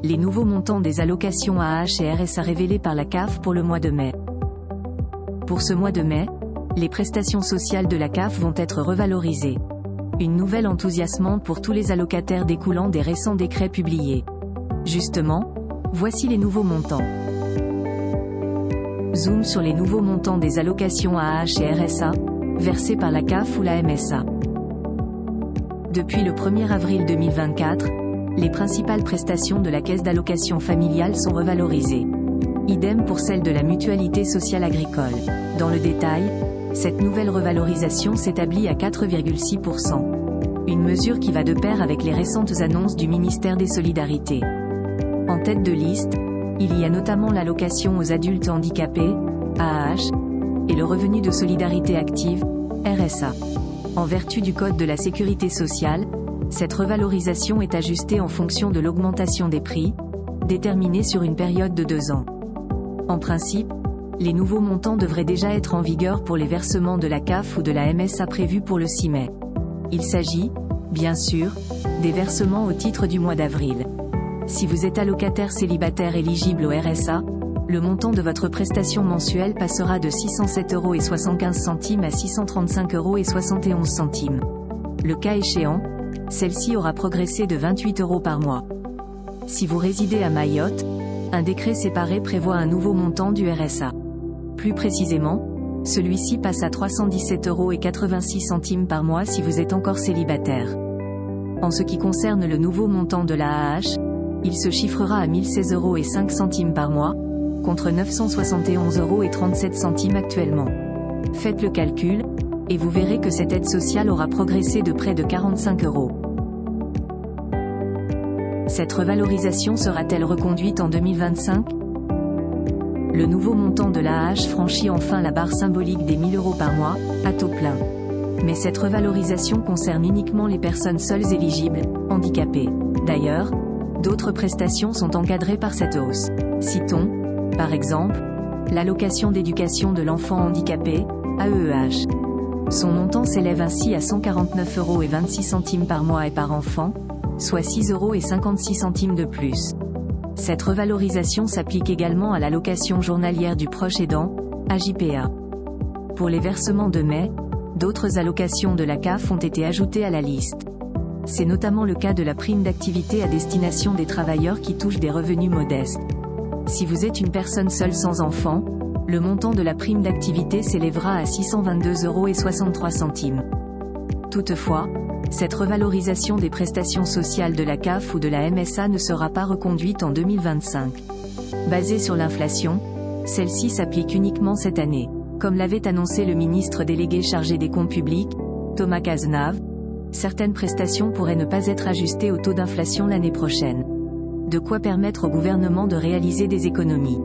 les nouveaux montants des allocations AAH et RSA révélés par la CAF pour le mois de mai. Pour ce mois de mai, les prestations sociales de la CAF vont être revalorisées. Une nouvelle enthousiasmante pour tous les allocataires découlant des récents décrets publiés. Justement, voici les nouveaux montants. Zoom sur les nouveaux montants des allocations AAH et RSA, versés par la CAF ou la MSA. Depuis le 1er avril 2024, les principales prestations de la caisse d'allocation familiale sont revalorisées. Idem pour celle de la mutualité sociale agricole. Dans le détail, cette nouvelle revalorisation s'établit à 4,6%. Une mesure qui va de pair avec les récentes annonces du ministère des Solidarités. En tête de liste, il y a notamment l'allocation aux adultes handicapés, AAH, et le revenu de solidarité active, RSA. En vertu du Code de la Sécurité sociale, cette revalorisation est ajustée en fonction de l'augmentation des prix, déterminée sur une période de 2 ans. En principe, les nouveaux montants devraient déjà être en vigueur pour les versements de la CAF ou de la MSA prévus pour le 6 mai. Il s'agit, bien sûr, des versements au titre du mois d'avril. Si vous êtes allocataire célibataire éligible au RSA, le montant de votre prestation mensuelle passera de 607,75 € à 635,71 €. Le cas échéant, celle-ci aura progressé de 28 € par mois. Si vous résidez à Mayotte, un décret séparé prévoit un nouveau montant du RSA. Plus précisément, celui-ci passe à 317,86 € par mois si vous êtes encore célibataire. En ce qui concerne le nouveau montant de la AAH, il se chiffrera à 1016,05 € par mois, contre 971,37 € actuellement. Faites le calcul, et vous verrez que cette aide sociale aura progressé de près de 45 €. Cette revalorisation sera-t-elle reconduite en 2025 ? Le nouveau montant de l'AAH franchit enfin la barre symbolique des 1000 € par mois, à taux plein. Mais cette revalorisation concerne uniquement les personnes seules éligibles, handicapées. D'ailleurs, d'autres prestations sont encadrées par cette hausse. Citons, par exemple, l'allocation d'éducation de l'enfant handicapé, AEEH. Son montant s'élève ainsi à 149,26 € par mois et par enfant, soit 6,56 € de plus. Cette revalorisation s'applique également à l'allocation journalière du proche aidant, AJPA. Pour les versements de mai, d'autres allocations de la CAF ont été ajoutées à la liste. C'est notamment le cas de la prime d'activité à destination des travailleurs qui touchent des revenus modestes. Si vous êtes une personne seule sans enfant, le montant de la prime d'activité s'élèvera à 622,63 €. Toutefois, cette revalorisation des prestations sociales de la CAF ou de la MSA ne sera pas reconduite en 2025. Basée sur l'inflation, celle-ci s'applique uniquement cette année. Comme l'avait annoncé le ministre délégué chargé des comptes publics, Thomas Cazenave, certaines prestations pourraient ne pas être ajustées au taux d'inflation l'année prochaine. De quoi permettre au gouvernement de réaliser des économies.